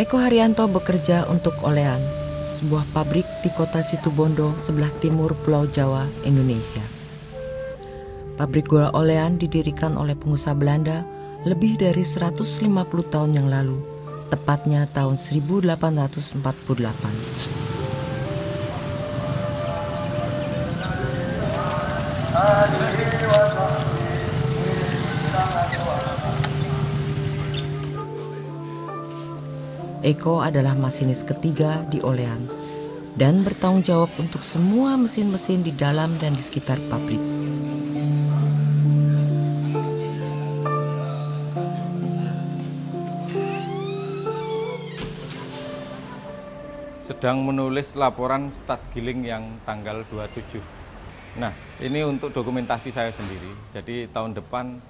Eko Haryanto bekerja untuk Olean, sebuah pabrik di kota Situbondo sebelah timur Pulau Jawa, Indonesia. Pabrik gula Olean didirikan oleh pengusaha Belanda lebih dari 150 tahun yang lalu, tepatnya tahun 1848. Eko adalah masinis ketiga di Olean dan bertanggung jawab untuk semua mesin-mesin di dalam dan di sekitar pabrik. Sedang menulis laporan stat giling yang tanggal 27. Nah, ini untuk dokumentasi saya sendiri. Jadi tahun depan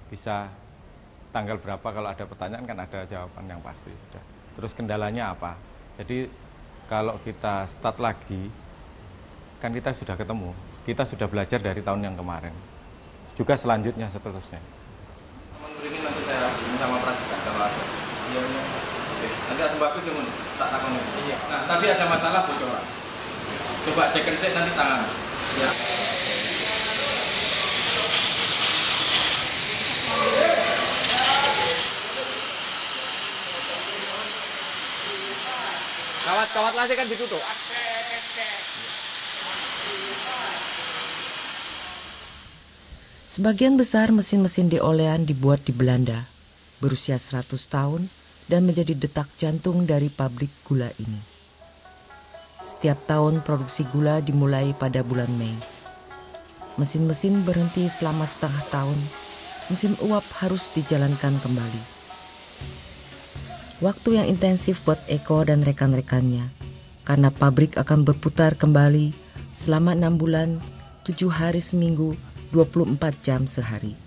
bisa tanggal berapa, kalau ada pertanyaan kan ada jawaban yang pasti sudah. Terus kendalanya apa? Jadi kalau kita start lagi, kan kita sudah ketemu. Kita sudah belajar dari tahun yang kemarin. Juga selanjutnya seterusnya. Ini nanti saya sama praktikan kalau ada. Iya. Nanti asal bagus ya, tak takon. Iya. Nah, tapi ada masalah bocoran. Coba cek nanti tangan. Ya. Kawat lasnya kan ditutup. Sebagian besar mesin-mesin di Olean dibuat di Belanda, berusia 100 tahun dan menjadi detak jantung dari pabrik gula ini. Setiap tahun produksi gula dimulai pada bulan Mei. Mesin-mesin berhenti selama setengah tahun, mesin uap harus dijalankan kembali. Waktu yang intensif buat Eko dan rekan-rekannya, karena pabrik akan berputar kembali selama 6 bulan, 7 hari seminggu, 24 jam sehari.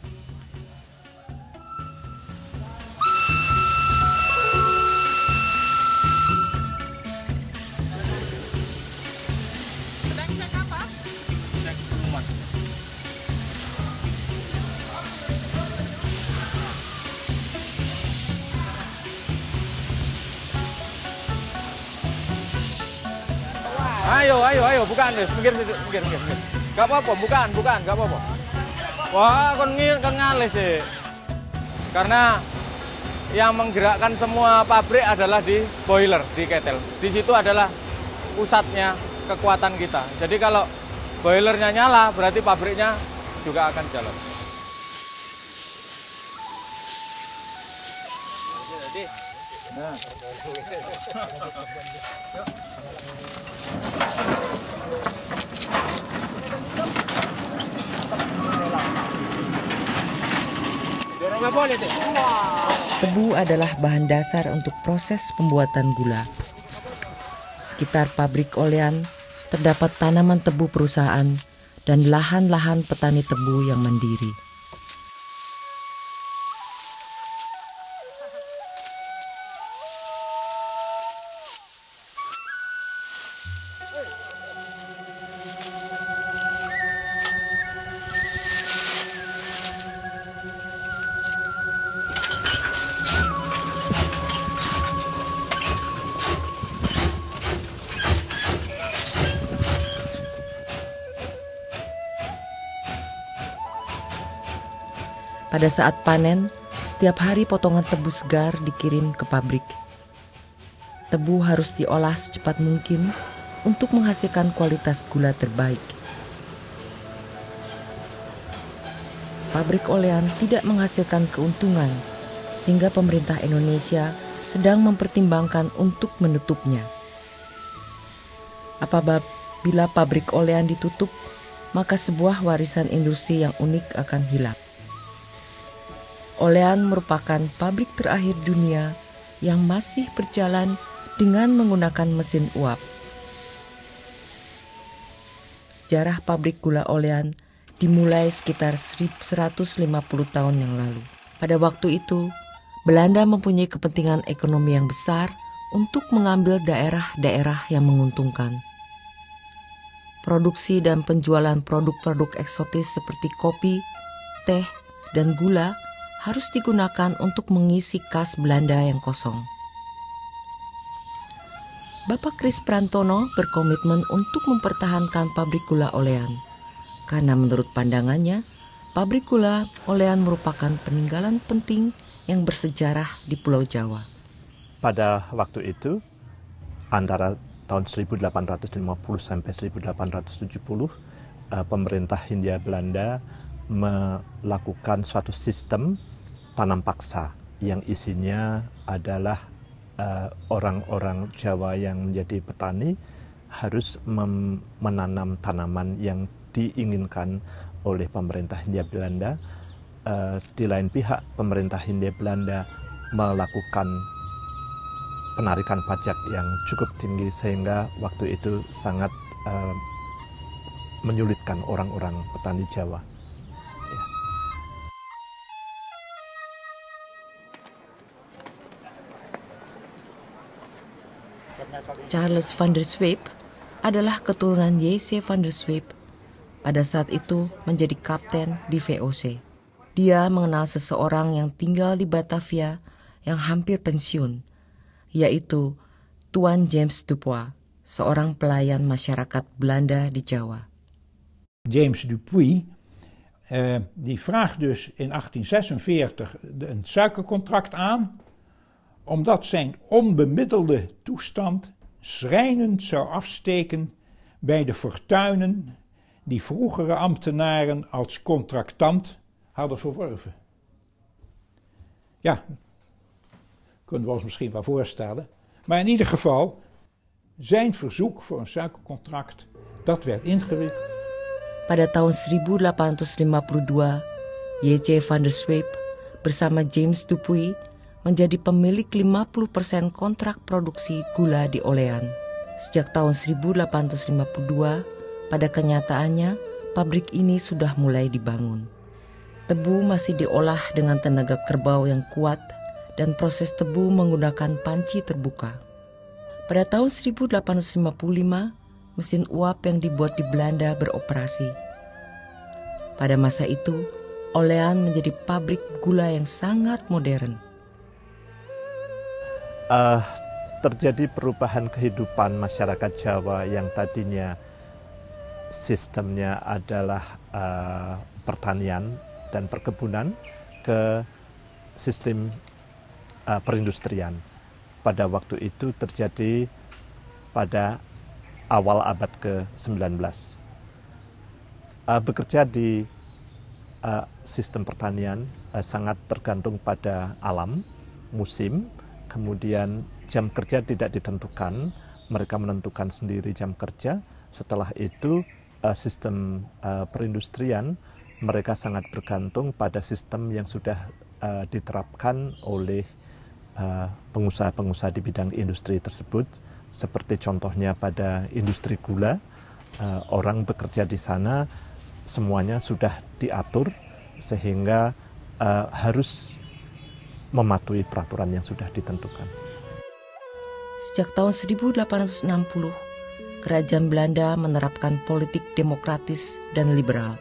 Ayo, bukan deh, minggir. Gak apa-apa, bukan, gak apa-apa. Wah, kon ngalih sih. Karena yang menggerakkan semua pabrik adalah di boiler, di ketel. Di situ adalah pusatnya kekuatan kita. Jadi kalau boilernya nyala, berarti pabriknya juga akan jalan. Nah. Tebu adalah bahan dasar untuk proses pembuatan gula. Sekitar pabrik Olean terdapat tanaman tebu perusahaan dan lahan-lahan petani tebu yang mandiri. Pada saat panen, setiap hari potongan tebu segar dikirim ke pabrik. Tebu harus diolah secepat mungkin untuk menghasilkan kualitas gula terbaik. Pabrik Olean tidak menghasilkan keuntungan, sehingga pemerintah Indonesia sedang mempertimbangkan untuk menutupnya. Apabila pabrik Olean ditutup, maka sebuah warisan industri yang unik akan hilang. Olean merupakan pabrik terakhir dunia yang masih berjalan dengan menggunakan mesin uap. Sejarah pabrik gula Olean dimulai sekitar 150 tahun yang lalu. Pada waktu itu, Belanda mempunyai kepentingan ekonomi yang besar untuk mengambil daerah-daerah yang menguntungkan. Produksi dan penjualan produk-produk eksotis seperti kopi, teh, dan gula harus digunakan untuk mengisi kas Belanda yang kosong. Bapak Kris Prantono berkomitmen untuk mempertahankan pabrik gula Olean. Karena menurut pandangannya, pabrik gula Olean merupakan peninggalan penting yang bersejarah di Pulau Jawa. Pada waktu itu, antara tahun 1850 sampai 1870, pemerintah Hindia Belanda melakukan suatu sistem tanam paksa yang isinya adalah orang-orang Jawa yang menjadi petani harus menanam tanaman yang diinginkan oleh pemerintah Hindia Belanda. Di lain pihak, pemerintah Hindia Belanda melakukan penarikan pajak yang cukup tinggi sehingga waktu itu sangat menyulitkan orang-orang petani Jawa. Charles van der Sweep adalah keturunan J.C. van der Sweep. Pada saat itu menjadi kapten di VOC. Dia mengenal seseorang yang tinggal di Batavia yang hampir pensiun, yaitu Tuan James Dupuy, seorang pelayan masyarakat Belanda di Jawa. James Dupuy, die vraagt dus in 1846 een suikercontract aan, omdat zijn onbemiddelde toestand schrijnend zou afsteken bij de fortuinen die vroegere ambtenaren als contractant hadden verworven. Ja, kunnen we ons misschien wel voorstellen. Maar in ieder geval, zijn verzoek voor een suikercontract, dat werd ingewilligd. Pada tahun 1852, J.C. van der Sweep bersama James Dupuy menjadi pemilik 50% kontrak produksi gula di Olean. Sejak tahun 1852, pada kenyataannya pabrik ini sudah mulai dibangun. Tebu masih diolah dengan tenaga kerbau yang kuat dan proses tebu menggunakan panci terbuka. Pada tahun 1855, mesin uap yang dibuat di Belanda beroperasi. Pada masa itu, Olean menjadi pabrik gula yang sangat modern. Terjadi perubahan kehidupan masyarakat Jawa yang tadinya sistemnya adalah pertanian dan perkebunan ke sistem perindustrian. Pada waktu itu terjadi pada awal abad ke-19. Bekerja di sistem pertanian sangat tergantung pada alam, musim, kemudian jam kerja tidak ditentukan, mereka menentukan sendiri jam kerja. Setelah itu sistem perindustrian mereka sangat bergantung pada sistem yang sudah diterapkan oleh pengusaha-pengusaha di bidang industri tersebut. Seperti contohnya pada industri gula, orang bekerja di sana semuanya sudah diatur sehingga harus mematuhi peraturan yang sudah ditentukan. Sejak tahun 1860, kerajaan Belanda menerapkan politik demokratis dan liberal.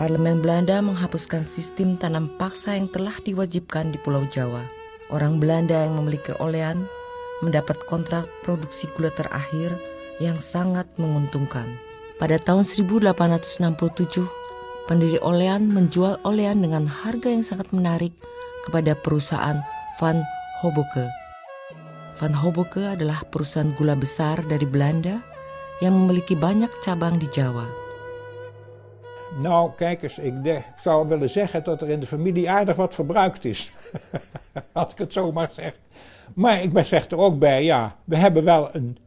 Parlemen Belanda menghapuskan sistem tanam paksa yang telah diwajibkan di Pulau Jawa. Orang Belanda yang memiliki Olean mendapat kontrak produksi gula terakhir yang sangat menguntungkan. Pada tahun 1867, pendiri Olean menjual Olean dengan harga yang sangat menarik kepada perusahaan Van Hoboken. Van Hoboken adalah perusahaan gula besar dari Belanda yang memiliki banyak cabang di Jawa. Nou, kijk eens, ik zou willen zeggen dat er in de familie aardig wat verbruikt is. Als ik het zo maar zeg. Maar ik zeg er ook bij, ja, we hebben wel een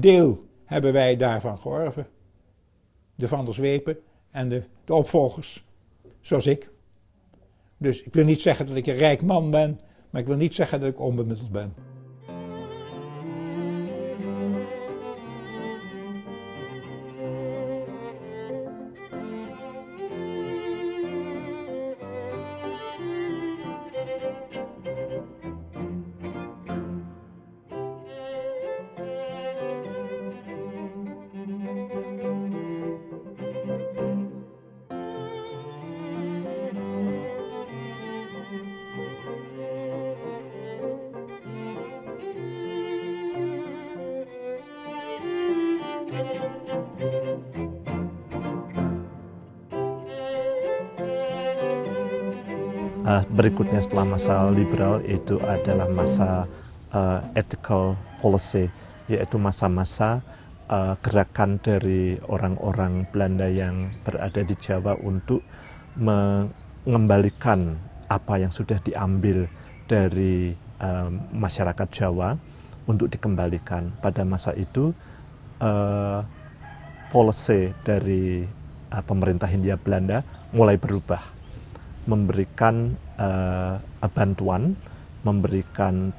deel hebben wij daarvan geërven. De Van der Sweepen en de opvolgers, zoals ik. Dus ik wil niet zeggen dat ik een rijk man ben, maar ik wil niet zeggen dat ik onbemiddeld ben. Berikutnya setelah masa liberal itu adalah masa ethical policy, yaitu masa-masa gerakan dari orang-orang Belanda yang berada di Jawa untuk mengembalikan apa yang sudah diambil dari masyarakat Jawa untuk dikembalikan. Pada masa itu policy dari pemerintah Hindia Belanda mulai berubah, memberikan bantuan, memberikan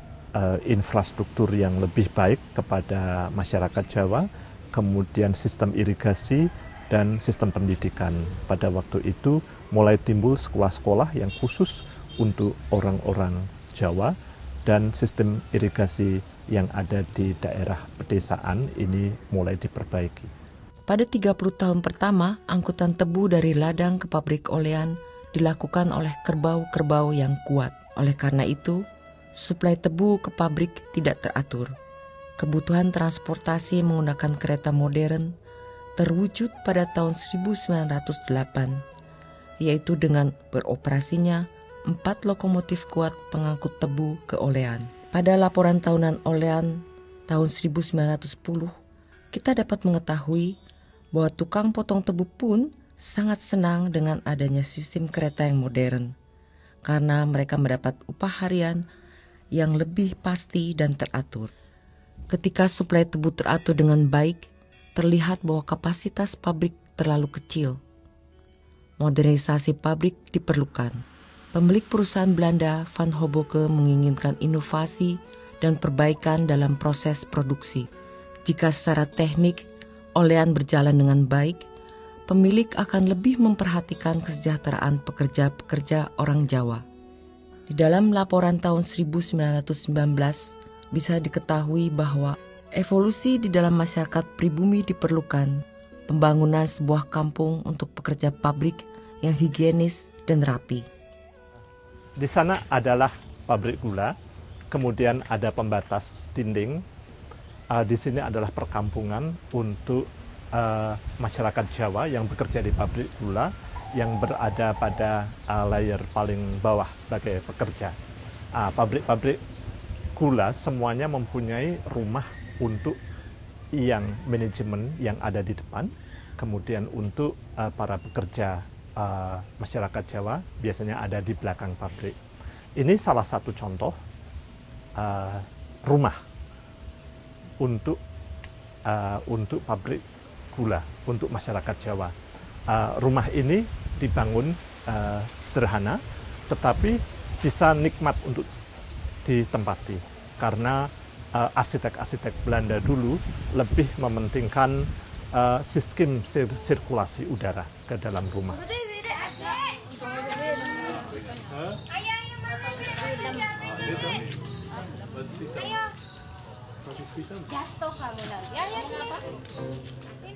infrastruktur yang lebih baik kepada masyarakat Jawa, kemudian sistem irigasi dan sistem pendidikan. Pada waktu itu mulai timbul sekolah-sekolah yang khusus untuk orang-orang Jawa, dan sistem irigasi yang ada di daerah pedesaan ini mulai diperbaiki. Pada 30 tahun pertama, angkutan tebu dari ladang ke pabrik olean dilakukan oleh kerbau-kerbau yang kuat. Oleh karena itu, suplai tebu ke pabrik tidak teratur. Kebutuhan transportasi menggunakan kereta modern terwujud pada tahun 1908, yaitu dengan beroperasinya 4 lokomotif kuat pengangkut tebu ke olean. Pada laporan tahunan olean tahun 1910, kita dapat mengetahui bahwa tukang potong tebu pun sangat senang dengan adanya sistem kereta yang modern, karena mereka mendapat upah harian yang lebih pasti dan teratur. Ketika suplai tebu teratur dengan baik, terlihat bahwa kapasitas pabrik terlalu kecil. Modernisasi pabrik diperlukan. Pemilik perusahaan Belanda, Van Hoboken, menginginkan inovasi dan perbaikan dalam proses produksi. Jika secara teknik olean berjalan dengan baik, pemilik akan lebih memperhatikan kesejahteraan pekerja-pekerja orang Jawa. Di dalam laporan tahun 1919 bisa diketahui bahwa evolusi di dalam masyarakat pribumi diperlukan, pembangunan sebuah kampung untuk pekerja pabrik yang higienis dan rapi. Di sana adalah pabrik gula, kemudian ada pembatas dinding. Di sini adalah perkampungan untuk masyarakat Jawa yang bekerja di pabrik gula yang berada pada layer paling bawah sebagai pekerja. Pabrik-pabrik gula semuanya mempunyai rumah untuk yang manajemen yang ada di depan, kemudian untuk para pekerja masyarakat Jawa biasanya ada di belakang pabrik. Ini salah satu contoh rumah untuk pabrik gula untuk masyarakat Jawa. Rumah ini dibangun sederhana, tetapi bisa nikmat untuk ditempati karena arsitek-arsitek Belanda dulu lebih mementingkan sistem sirkulasi udara ke dalam rumah.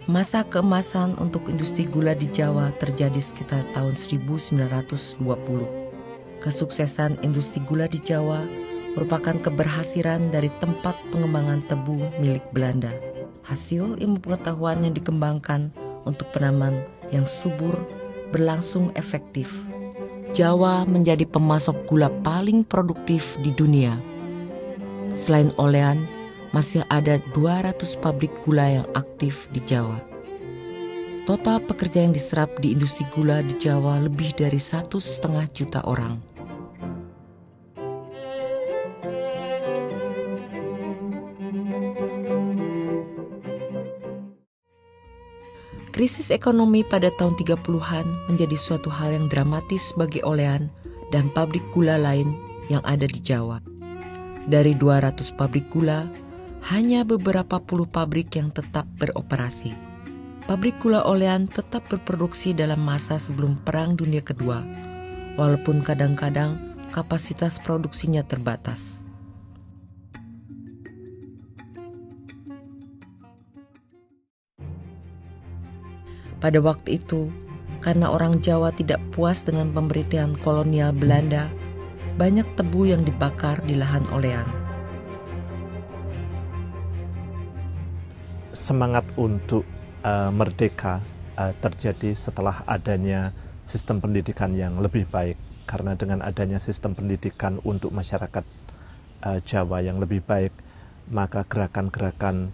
Masa keemasan untuk industri gula di Jawa terjadi sekitar tahun 1920. Kesuksesan industri gula di Jawa merupakan keberhasilan dari tempat pengembangan tebu milik Belanda. Hasil ilmu pengetahuan yang dikembangkan untuk penanaman yang subur berlangsung efektif. Jawa menjadi pemasok gula paling produktif di dunia. Selain olean, masih ada 200 pabrik gula yang aktif di Jawa. Total pekerja yang diserap di industri gula di Jawa lebih dari 1,5 juta orang. Krisis ekonomi pada tahun 30-an menjadi suatu hal yang dramatis bagi olean dan pabrik gula lain yang ada di Jawa. Dari 200 pabrik gula, hanya beberapa puluh pabrik yang tetap beroperasi. Pabrik gula olean tetap berproduksi dalam masa sebelum Perang Dunia Kedua, walaupun kadang-kadang kapasitas produksinya terbatas. Pada waktu itu, karena orang Jawa tidak puas dengan pemerintahan kolonial Belanda, banyak tebu yang dibakar di lahan olean. Semangat untuk merdeka terjadi setelah adanya sistem pendidikan yang lebih baik. karena dengan adanya sistem pendidikan untuk masyarakat Jawa yang lebih baik, maka gerakan-gerakan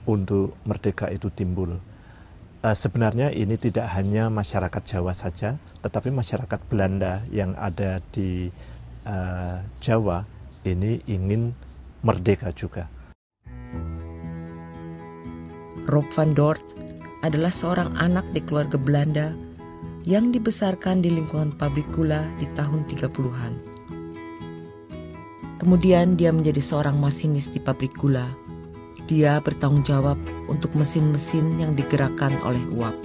untuk merdeka itu timbul. Sebenarnya ini tidak hanya masyarakat Jawa saja, tetapi masyarakat Belanda yang ada di Jawa ini ingin merdeka juga. Rob van Dort adalah seorang anak di keluarga Belanda yang dibesarkan di lingkungan pabrik gula di tahun 30-an. Kemudian dia menjadi seorang masinis di pabrik gula. Dia bertanggung jawab untuk mesin-mesin yang digerakkan oleh uap.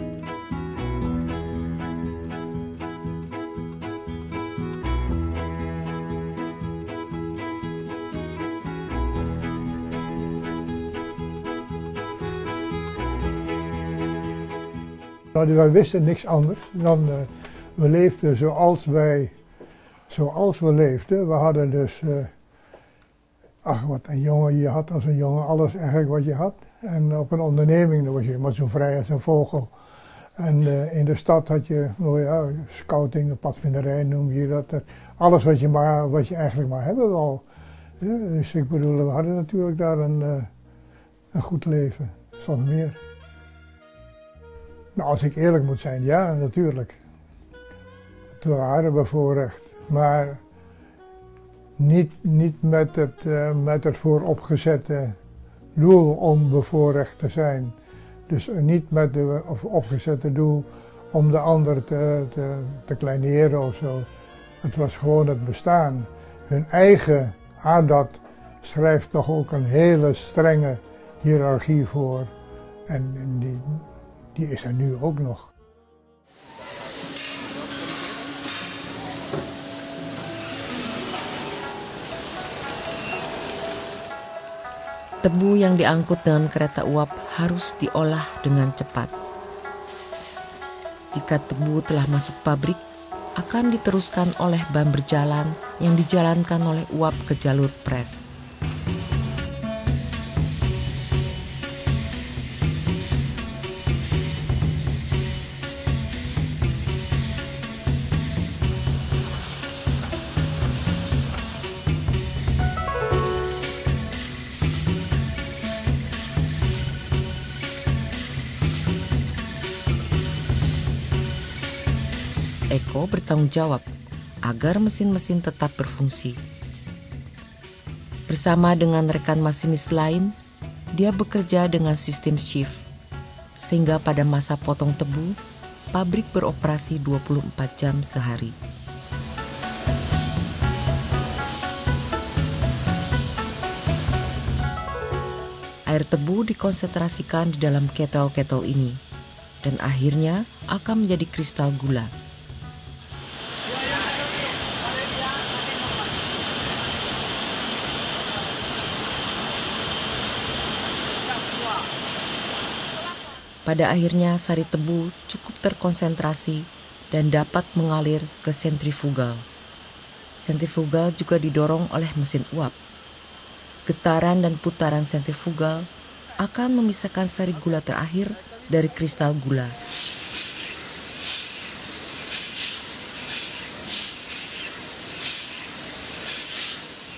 Nou, wij wisten niks anders dan we leefden zoals we leefden. We hadden dus, wat een jongen, je had als een jongen alles eigenlijk wat je had. En op een onderneming was je maar zo vrij als een vogel. En in de stad had je, nou ja, scouting, padvinderij noem je dat. Alles wat je eigenlijk maar hebben wou. Ja, dus ik bedoel, we hadden natuurlijk daar een goed leven, zonder meer. Nou, als ik eerlijk moet zijn, ja, natuurlijk. We waren bevoorrecht, maar niet met het vooropgezette doel om bevoorrecht te zijn. Dus niet met het opgezette doel om de ander te kleineren of zo. Het was gewoon het bestaan. Hun eigen Adat schrijft nog ook een hele strenge hiërarchie voor. En die is er nu ook nog. Tebu yang diangkut dengan kereta uap harus diolah dengan cepat. Jika tebu telah masuk pabrik, akan diteruskan oleh ban berjalan yang dijalankan oleh uap ke jalur pres. Eko bertanggung jawab agar mesin-mesin tetap berfungsi. Bersama dengan rekan masinis lain, dia bekerja dengan sistem shift, sehingga pada masa potong tebu, pabrik beroperasi 24 jam sehari. Air tebu dikonsentrasikan di dalam ketel-ketel ini, dan akhirnya akan menjadi kristal gula. Pada akhirnya sari tebu cukup terkonsentrasi dan dapat mengalir ke sentrifugal. Sentrifugal juga didorong oleh mesin uap. Getaran dan putaran sentrifugal akan memisahkan sari gula terakhir dari kristal gula.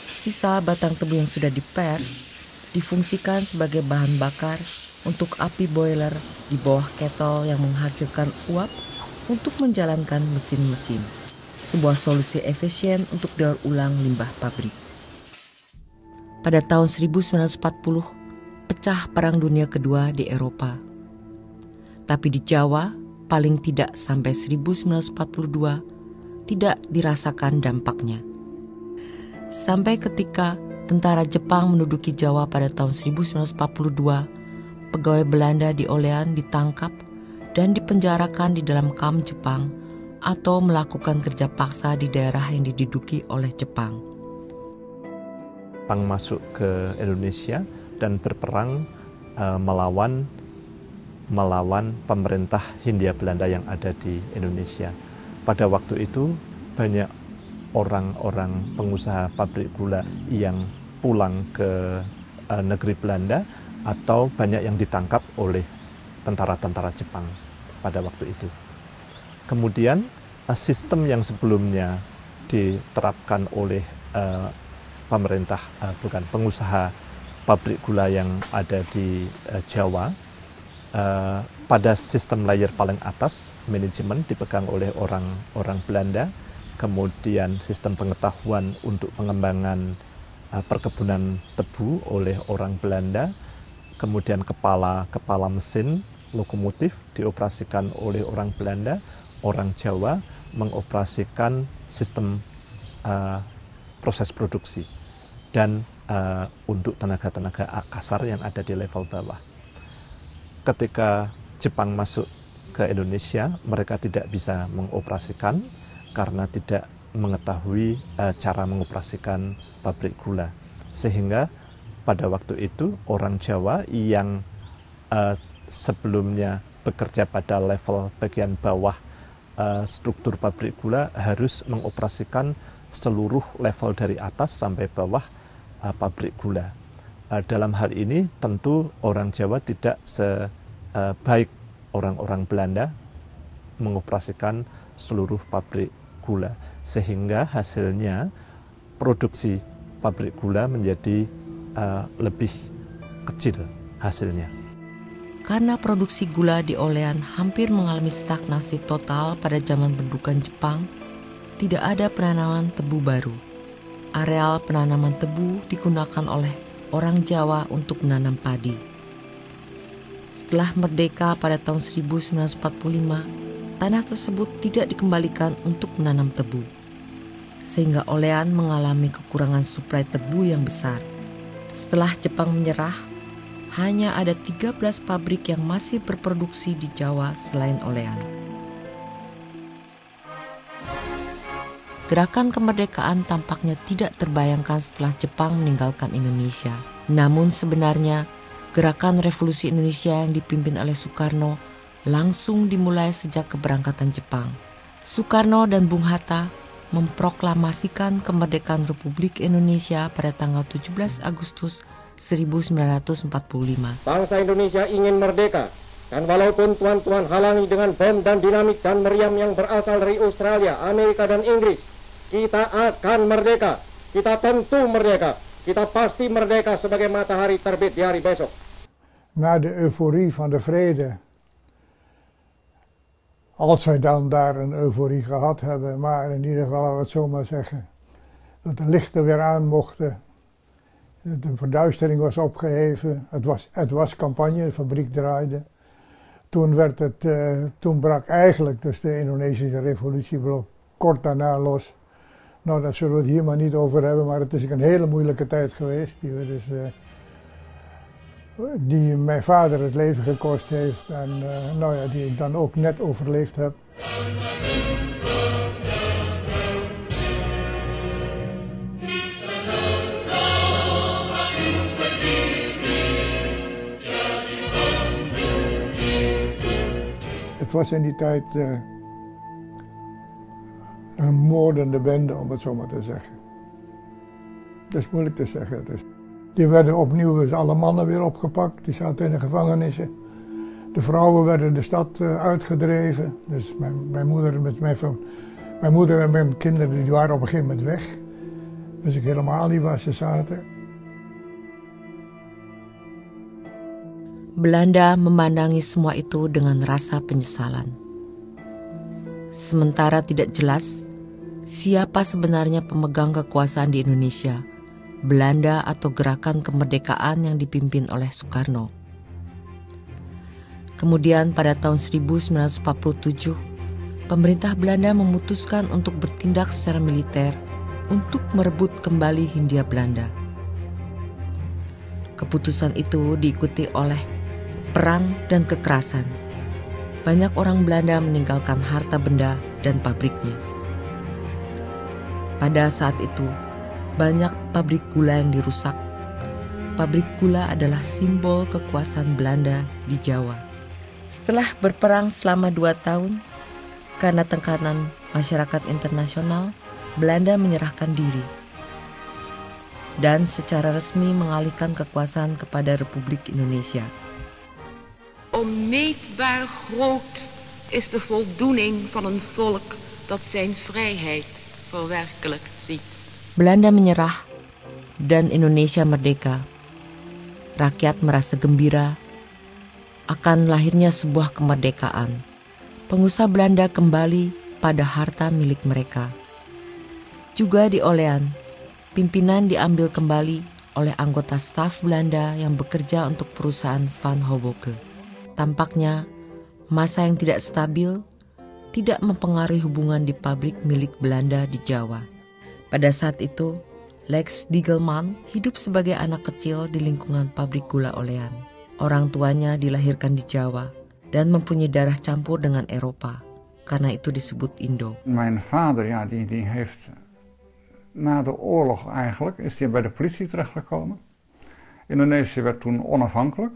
Sisa batang tebu yang sudah dipers difungsikan sebagai bahan bakar untuk api boiler di bawah ketel yang menghasilkan uap untuk menjalankan mesin-mesin. Sebuah solusi efisien untuk daur ulang limbah pabrik. Pada tahun 1940, pecah Perang Dunia Kedua di Eropa. Tapi di Jawa, paling tidak sampai 1942, tidak dirasakan dampaknya. Sampai ketika tentara Jepang menduduki Jawa pada tahun 1942, pegawai Belanda di Olean ditangkap dan dipenjarakan di dalam kamp Jepang atau melakukan kerja paksa di daerah yang diduduki oleh Jepang. Jepang masuk ke Indonesia dan berperang melawan pemerintah Hindia Belanda yang ada di Indonesia. Pada waktu itu banyak orang-orang pengusaha pabrik gula yang pulang ke negeri Belanda atau banyak yang ditangkap oleh tentara-tentara Jepang pada waktu itu. Kemudian sistem yang sebelumnya diterapkan oleh pemerintah, pengusaha pabrik gula yang ada di Jawa. Pada sistem layer paling atas, manajemen dipegang oleh orang Belanda, kemudian sistem pengetahuan untuk pengembangan perkebunan tebu oleh orang Belanda, kemudian kepala mesin lokomotif dioperasikan oleh orang Belanda, orang Jawa mengoperasikan sistem proses produksi dan untuk tenaga-tenaga kasar yang ada di level bawah. Ketika Jepang masuk ke Indonesia, mereka tidak bisa mengoperasikan karena tidak mengetahui cara mengoperasikan pabrik gula. Sehingga pada waktu itu orang Jawa yang sebelumnya bekerja pada level bagian bawah struktur pabrik gula harus mengoperasikan seluruh level dari atas sampai bawah pabrik gula. Dalam hal ini tentu orang Jawa tidak sebaik orang-orang Belanda mengoperasikan seluruh pabrik gula, sehingga hasilnya produksi pabrik gula menjadi lebih kecil hasilnya. Karena produksi gula di Olean hampir mengalami stagnasi total pada zaman pendudukan Jepang, tidak ada penanaman tebu baru. Areal penanaman tebu digunakan oleh orang Jawa untuk menanam padi. Setelah merdeka pada tahun 1945, tanah tersebut tidak dikembalikan untuk menanam tebu, sehingga Olean mengalami kekurangan suplai tebu yang besar. Setelah Jepang menyerah, hanya ada 13 pabrik yang masih berproduksi di Jawa selain Olean. Gerakan kemerdekaan tampaknya tidak terbayangkan setelah Jepang meninggalkan Indonesia. Namun sebenarnya, gerakan revolusi Indonesia yang dipimpin oleh Soekarno langsung dimulai sejak keberangkatan Jepang. Soekarno dan Bung Hatta memproklamasikan kemerdekaan Republik Indonesia pada tanggal 17 Agustus 1945. Bangsa Indonesia ingin merdeka, dan walaupun tuan-tuan halangi dengan bom dan dinamit dan meriam yang berasal dari Australia, Amerika, dan Inggris, kita akan merdeka. Kita tentu merdeka. Kita pasti merdeka sebagai matahari terbit di hari besok. Na de euforie van de vrede, als wij dan daar een euforie gehad hebben, maar in ieder geval, laten we het zo maar zeggen, dat de lichten weer aan mochten, de verduistering was opgeheven, het was campagne, de fabriek draaide. Toen brak eigenlijk dus de Indonesische revolutie kort daarna los. Nou, daar zullen we het hier maar niet over hebben, maar het is een hele moeilijke tijd geweest, die mijn vader het leven gekost heeft en die ik dan ook net overleefd heb. Het was in die tijd een moordende bende, om het zo maar te zeggen. Dat is moeilijk te zeggen. Die werden opnieuw, alle mannen weer opgepakt, die zaten in de gevangenissen. De vrouwen werden de stad uitgedreven. Dus mijn moeder en mijn kinderen die waren op een gegeven moment weg. Dus ik helemaal niet waar ze zaten. Belanda memandangi semua itu dengan rasa penyesalan. Sementara tidak jelas siapa sebenarnya pemegang kekuasaan di Indonesia, Belanda atau gerakan kemerdekaan yang dipimpin oleh Soekarno. Kemudian pada tahun 1947, pemerintah Belanda memutuskan untuk bertindak secara militer untuk merebut kembali Hindia Belanda. Keputusan itu diikuti oleh perang dan kekerasan. Banyak orang Belanda meninggalkan harta benda dan pabriknya. Pada saat itu, banyak pabrik gula yang dirusak. Pabrik gula adalah simbol kekuasaan Belanda di Jawa. Setelah berperang selama 2 tahun, karena tekanan masyarakat internasional, Belanda menyerahkan diri dan secara resmi mengalihkan kekuasaan kepada Republik Indonesia. Onmeetbaar groot is de voldoening van een volk dat zijn vrijheid voor werkelijk ziet. Belanda menyerah dan Indonesia merdeka. Rakyat merasa gembira akan lahirnya sebuah kemerdekaan. Pengusaha Belanda kembali pada harta milik mereka. Juga di Olean, pimpinan diambil kembali oleh anggota staf Belanda yang bekerja untuk perusahaan Van Hoboken. Tampaknya masa yang tidak stabil tidak mempengaruhi hubungan di pabrik milik Belanda di Jawa. Pada saat itu, Lex Diegelman hidup sebagai anak kecil di lingkungan pabrik gula Olean. Orang tuanya dilahirkan di Jawa dan mempunyai darah campur dengan Eropa. Karena itu disebut Indo. Mijn vader, ja, die heeft na de oorlog eigenlijk is hij bij de politie terechtgekomen. Indonesië werd toen onafhankelijk.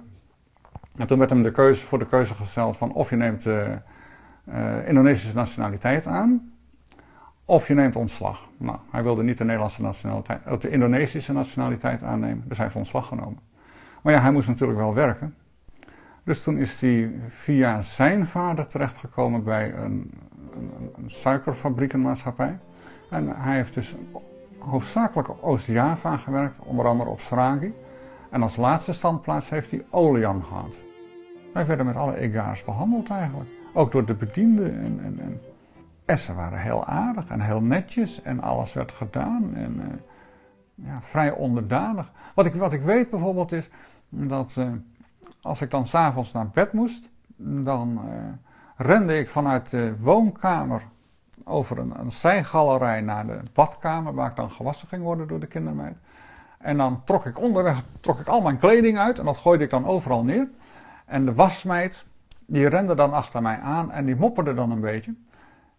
En toen werd hem voor de keuze gesteld van of je neemt de Indonesische nationaliteit aan of je neemt ontslag. Nou, hij wilde niet de Nederlandse nationaliteit, de Indonesische nationaliteit aannemen, dus hij heeft ontslag genomen. Maar ja, hij moest natuurlijk wel werken. Dus toen is hij via zijn vader terechtgekomen bij een suikerfabriekenmaatschappij. En hij heeft dus hoofdzakelijk op Oost-Java gewerkt, onder andere op Sragi. En als laatste standplaats heeft hij Olean gehad. Wij werden met alle egaars behandeld eigenlijk. Ook door de bedienden. En ze waren heel aardig en heel netjes en alles werd gedaan. En ja, vrij onderdanig. Wat ik weet bijvoorbeeld is dat als ik dan 's avonds naar bed moest, dan rende ik vanuit de woonkamer over een zijgalerij naar de badkamer, waar ik dan gewassen ging worden door de kindermeid. En dan onderweg trok ik al mijn kleding uit en dat gooide ik dan overal neer. En de wasmeid, die rende dan achter mij aan en die mopperde dan een beetje.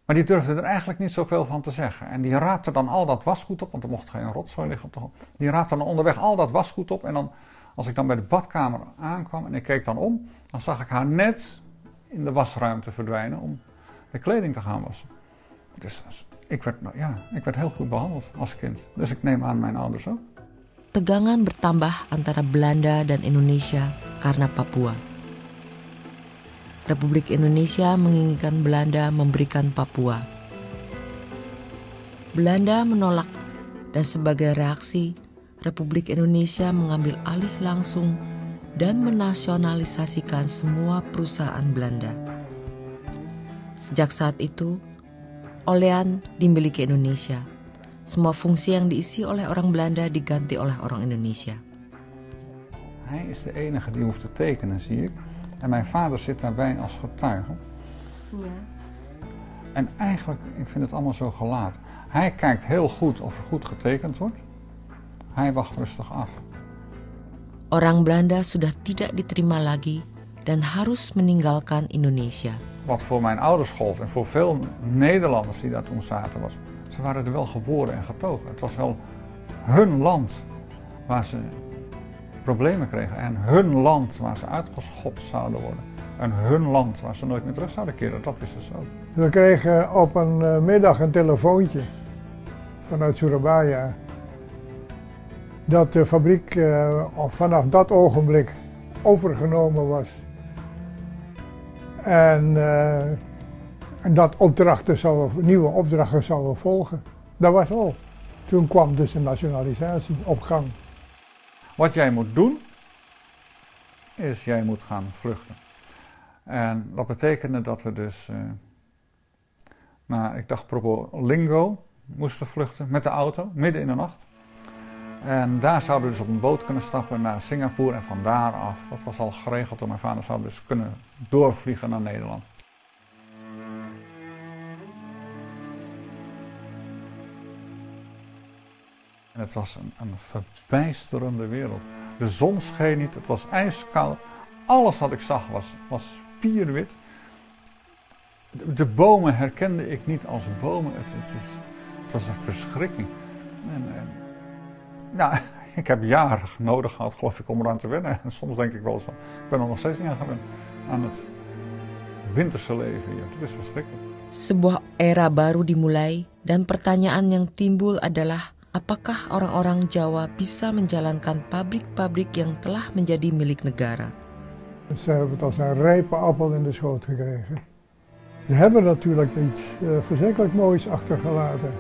Maar die durfde er eigenlijk niet zoveel van te zeggen. En die raapte dan al dat wasgoed op, want er mocht geen rotzooi liggen op de grond. Die raapte dan onderweg al dat wasgoed op en dan, als ik dan bij de badkamer aankwam en ik keek dan om, dan zag ik haar net in de wasruimte verdwijnen om de kleding te gaan wassen. Dus ik werd heel goed behandeld als kind. Dus ik neem aan mijn ouders ook. Tegangan bertambah antara Belanda dan Indonesia karena Papua. Republik Indonesia menginginkan Belanda memberikan Papua. Belanda menolak dan sebagai reaksi, Republik Indonesia mengambil alih langsung dan menasionalisasikan semua perusahaan Belanda. Sejak saat itu, Olean dimiliki Indonesia. Semua fungsi yang diisi oleh orang Belanda diganti oleh orang Indonesia. Hij is de enige die hoeft te tekenen, zie ik. En mijn vader zit daarbij als getuige. Ja. En eigenlijk, ik vind het allemaal zo gelaten. Hij kijkt heel goed of er goed getekend wordt. Hij wacht rustig af. Orang Belanda sudah tidak diterima lagi dan harus meninggalkan Indonesia. Wat voor mijn ouders gold en voor veel Nederlanders die daar toen zaten was, ze waren er wel geboren en getogen. Het was wel hun land waar ze problemen kregen en hun land waar ze uitgeschopt zouden worden. En hun land waar ze nooit meer terug zouden keren, dat wisten ze ook. We kregen op een middag een telefoontje vanuit Surabaya dat de fabriek vanaf dat ogenblik overgenomen was. En dat nieuwe opdrachten zouden volgen. Dat was al. Toen kwam dus de nationalisatie op gang. Wat jij moet doen, is jij moet gaan vluchten. En dat betekende dat we dus naar, ik dacht Probolinggo, moesten vluchten met de auto, midden in de nacht. En daar zouden we dus op een boot kunnen stappen naar Singapore en van daar af, dat was al geregeld door mijn vader, zouden we dus kunnen doorvliegen naar Nederland. En het was een verbijsterende wereld. De zon scheen niet, het was ijskoud. Alles wat ik zag was spierwit. De bomen herkende ik niet als bomen. Het was een verschrikking. Nou, ik heb jaren nodig gehad, geloof ik, om eraan te wennen. En soms denk ik wel eens van, ik ben er nog steeds niet aan gewend. Aan het winterse leven hier. Het is verschrikkelijk. Sebuah era baru dimulai dan pertanyaan yang timbul adalah apakah orang-orang Jawa bisa menjalankan pabrik-pabrik yang telah menjadi milik negara? Ze hebben het als een rijpe appel in de schoot gekregen. Ze hebben natuurlijk iets verschrikkelijk moois achtergelaten.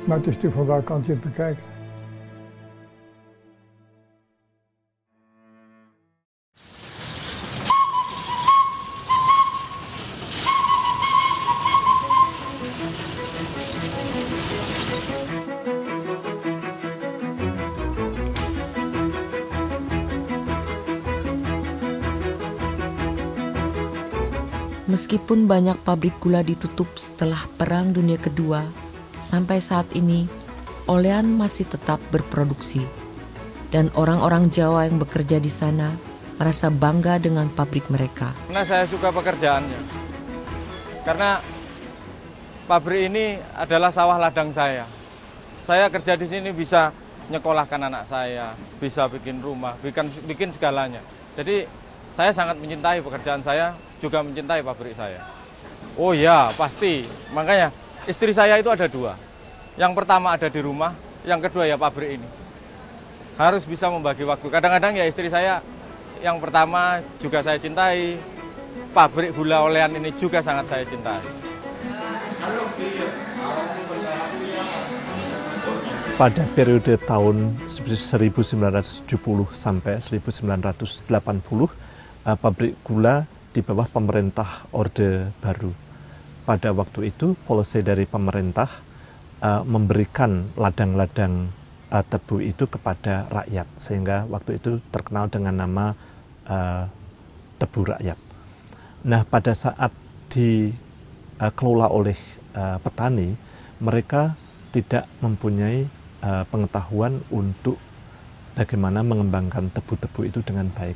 Maar het is natuurlijk van welke kant je het bekijkt. Meskipun banyak pabrik gula ditutup setelah Perang Dunia Kedua, sampai saat ini Olean masih tetap berproduksi. Dan orang-orang Jawa yang bekerja di sana merasa bangga dengan pabrik mereka. Karena saya suka pekerjaannya. Karena pabrik ini adalah sawah ladang saya. Saya kerja di sini bisa nyekolahkan anak saya, bisa bikin rumah, bikin segalanya. Jadi saya sangat mencintai pekerjaan saya, juga mencintai pabrik saya. Oh ya, pasti. Makanya istri saya itu ada dua. Yang pertama ada di rumah, yang kedua ya pabrik ini. Harus bisa membagi waktu. Kadang-kadang ya istri saya yang pertama juga saya cintai. Pabrik gula Olean ini juga sangat saya cintai. Pada periode tahun 1970 sampai 1980, pabrik gula di bawah pemerintah Orde Baru. Pada waktu itu, polisi dari pemerintah memberikan ladang-ladang tebu itu kepada rakyat, sehingga waktu itu terkenal dengan nama tebu rakyat. Nah, pada saat dikelola oleh petani, mereka tidak mempunyai pengetahuan untuk bagaimana mengembangkan tebu-tebu itu dengan baik.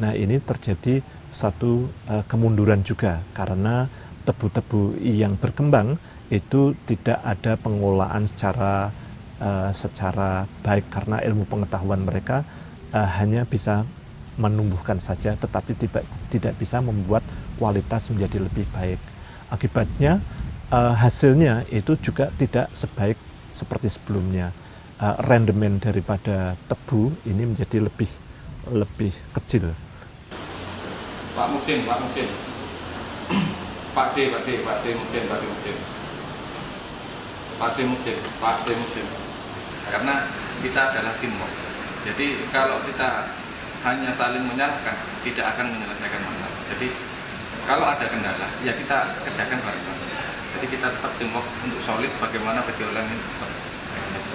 Nah, ini terjadi satu kemunduran juga karena tebu-tebu yang berkembang itu tidak ada pengelolaan secara baik karena ilmu pengetahuan mereka hanya bisa menumbuhkan saja, tetapi tidak bisa membuat kualitas menjadi lebih baik. Akibatnya hasilnya itu juga tidak sebaik seperti sebelumnya. Rendemen daripada tebu ini menjadi lebih kecil. Pak Muhsin. Pak D Muhsin. Karena kita adalah teamwork. Jadi kalau kita hanya saling menyalahkan, tidak akan menyelesaikan masalah. Jadi kalau ada kendala, ya kita kerjakan bareng-bareng. Jadi kita tetap teamwork untuk solid bagaimana PT Olean ini tetap eksis.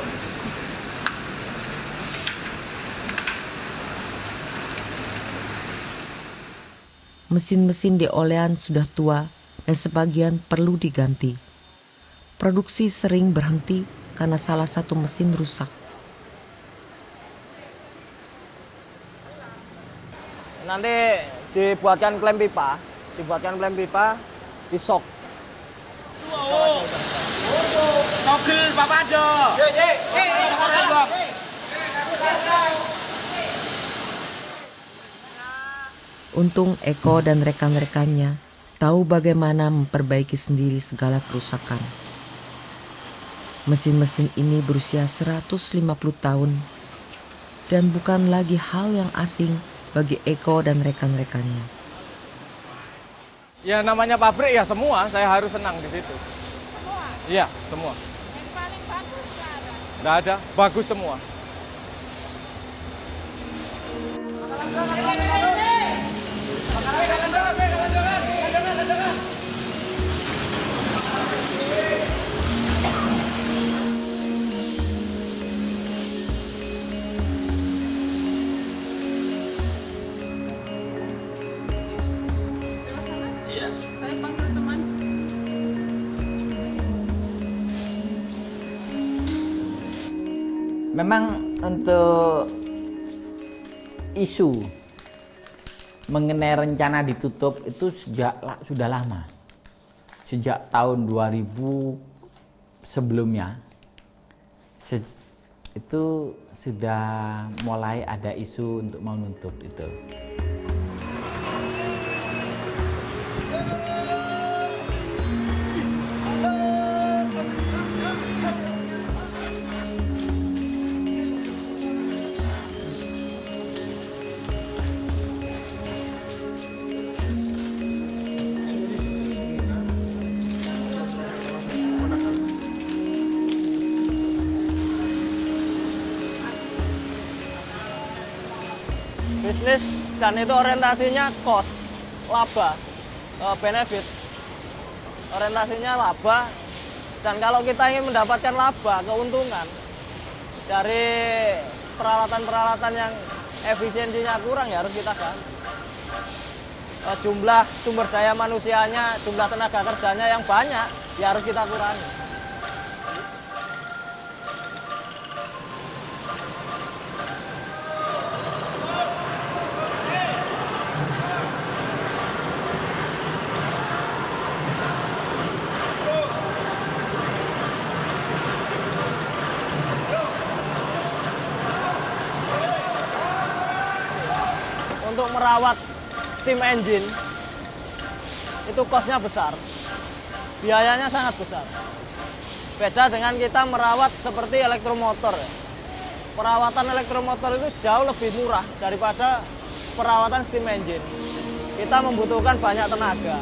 Mesin-mesin di Olean sudah tua dan sebagian perlu diganti. Produksi sering berhenti karena salah satu mesin rusak. Nanti dibuatkan klem pipa, disok. Togel Bapak Jo. Untung Eko dan rekan-rekannya tahu bagaimana memperbaiki sendiri segala kerusakan. Mesin-mesin ini berusia 150 tahun dan bukan lagi hal yang asing bagi Eko dan rekan-rekannya. Ya namanya pabrik ya semua, saya harus senang di situ. Semua? Iya, semua. Yang paling bagus sekarang? Nggak ada, bagus semua. Saya panggil teman. Memang untuk isu mengenai rencana ditutup itu sudah lama. Sejak tahun 2000 sebelumnya itu sudah mulai ada isu untuk menutup itu. bisnis dan itu orientasinya cost, laba, benefit. Orientasinya laba, dan kalau kita ingin mendapatkan laba, keuntungan dari peralatan-peralatan yang efisiensinya kurang ya harus kita ganti. Jumlah sumber daya manusianya, jumlah tenaga kerjanya yang banyak ya harus kita kurangi. Untuk merawat steam engine itu kosnya besar, biayanya sangat besar. Beda dengan kita merawat seperti elektromotor. Perawatan elektromotor itu jauh lebih murah daripada perawatan steam engine. Kita membutuhkan banyak tenaga,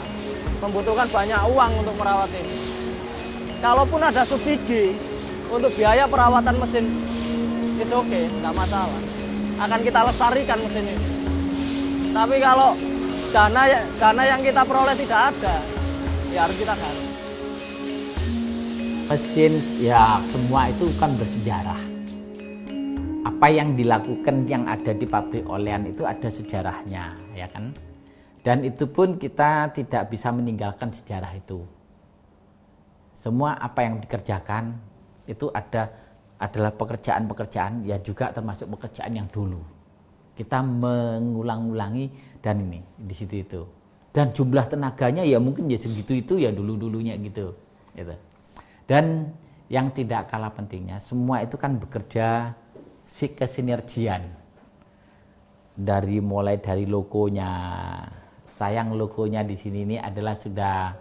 membutuhkan banyak uang untuk merawat ini. Kalaupun ada subsidi untuk biaya perawatan mesin, it's okay, nggak masalah. Akan kita lestarikan mesin ini. Tapi kalau dana yang kita peroleh tidak ada, ya harus kita ganti. Mesin ya semua itu kan bersejarah. Apa yang dilakukan yang ada di pabrik olean itu ada sejarahnya, ya kan? Dan itu pun kita tidak bisa meninggalkan sejarah itu. Semua apa yang dikerjakan itu adalah pekerjaan-pekerjaan ya juga termasuk pekerjaan yang dulu. Kita mengulang-ulangi dan ini di situ itu. Dan jumlah tenaganya ya mungkin ya segitu itu ya dulu-dulunya gitu. Dan yang tidak kalah pentingnya semua itu kan bekerja kesinergian. Mulai dari logonya. Sayang logonya di sini ini adalah sudah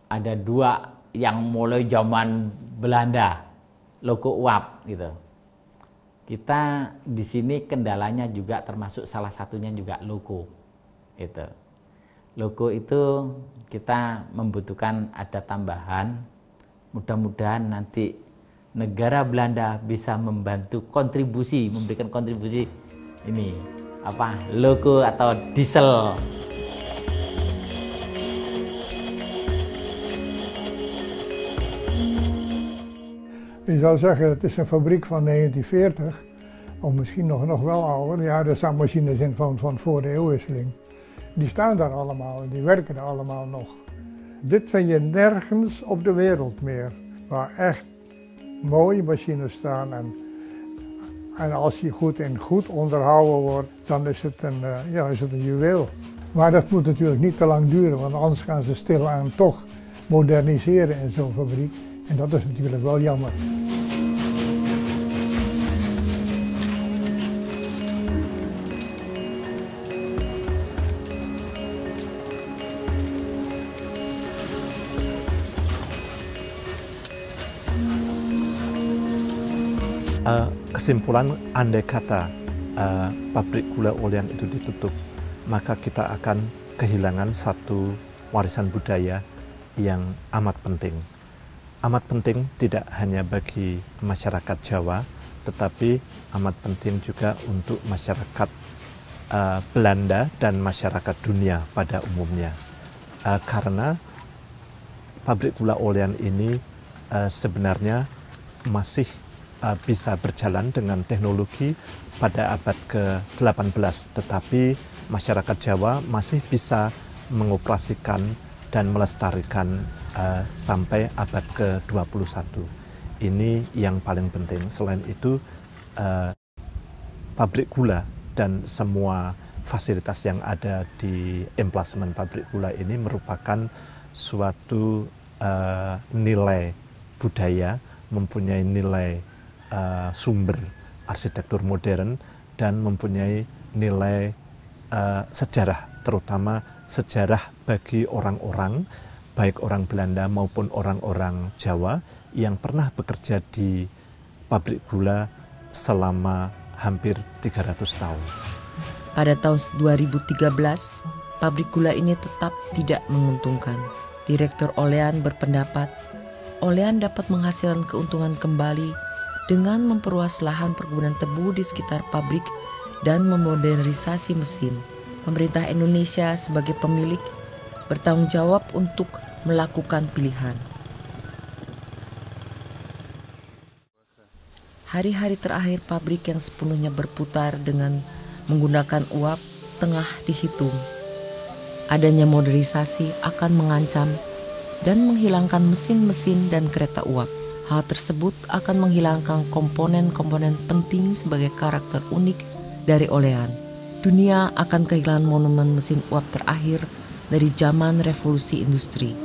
ada 2 yang mulai zaman Belanda. Logo UAP gitu. Kita di sini kendalanya juga termasuk salah satunya juga logo. Logo itu kita membutuhkan ada tambahan. Mudah-mudahan nanti negara Belanda bisa membantu memberikan kontribusi ini logo atau diesel. Je zou zeggen, het is een fabriek van 1940, of misschien nog wel ouder. Ja, er staan machines in van voor de eeuwwisseling. Die staan daar allemaal en die werken er allemaal nog. Dit vind je nergens op de wereld meer, waar echt mooie machines staan. En als die goed onderhouden wordt, dan is het een juweel. Maar dat moet natuurlijk niet te lang duren, want anders gaan ze stilaan toch moderniseren in zo'n fabriek. En dat is natuurlijk wel jammer. Kesimpulan, andai kata pabrik gula olean itu ditutup, maka kita akan kehilangan satu warisan budaya yang amat penting. Amat penting tidak hanya bagi masyarakat Jawa, tetapi amat penting juga untuk masyarakat Belanda dan masyarakat dunia pada umumnya. Karena pabrik gula olean ini sebenarnya masih bisa berjalan dengan teknologi pada abad ke-18, tetapi masyarakat Jawa masih bisa mengoperasikan dan melestarikan sampai abad ke-21. Ini yang paling penting. Selain itu, pabrik gula dan semua fasilitas yang ada di emplasemen pabrik gula ini merupakan suatu nilai budaya, mempunyai nilai sumber arsitektur modern, dan mempunyai nilai sejarah, terutama sejarah bagi orang-orang, baik orang Belanda maupun orang-orang Jawa yang pernah bekerja di pabrik gula selama hampir 300 tahun. Pada tahun 2013, pabrik gula ini tetap tidak menguntungkan. Direktur Olean berpendapat, Olean dapat menghasilkan keuntungan kembali dengan memperluas lahan perkebunan tebu di sekitar pabrik dan memodernisasi mesin, pemerintah Indonesia sebagai pemilik bertanggung jawab untuk melakukan pilihan. Hari-hari terakhir pabrik yang sepenuhnya berputar dengan menggunakan uap tengah dihitung. Adanya modernisasi akan mengancam dan menghilangkan mesin-mesin dan kereta uap. Hal tersebut akan menghilangkan komponen-komponen penting sebagai karakter unik dari olean. Dunia akan kehilangan monumen mesin uap terakhir dari zaman revolusi industri.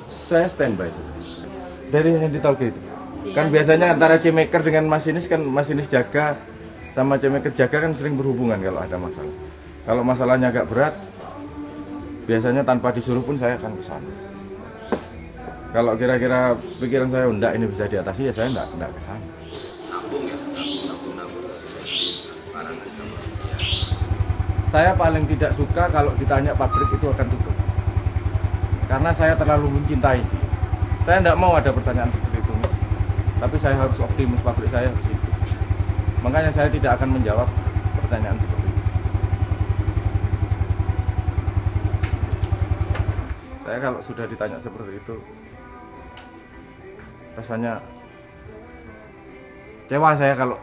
Saya standby dari Handy Talke itu. Kan biasanya antara C-maker dengan masinis kan masinis jaga sama C-maker jaga kan sering berhubungan kalau ada masalah. Kalau masalahnya agak berat, biasanya tanpa disuruh pun saya akan ke sana. Kalau kira-kira pikiran saya enggak ini bisa diatasi, ya saya enggak ke sana. Saya paling tidak suka kalau ditanya pabrik itu akan tutup. Karena saya terlalu mencintai dia. Saya enggak mau ada pertanyaan seperti itu, Mas. Tapi saya harus optimis, pabrik saya harus hidup. Makanya saya tidak akan menjawab pertanyaan seperti itu. Saya kalau sudah ditanya seperti itu, rasanya kecewa saya kalau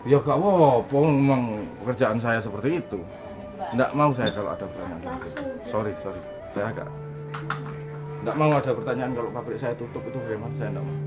ya gak apa-apa, memang pekerjaan saya seperti itu. Nggak mau saya kalau ada pertanyaan seperti itu. Sorry, saya agak nggak mau ada pertanyaan kalau pabrik saya tutup itu bagaimana, saya nggak mau.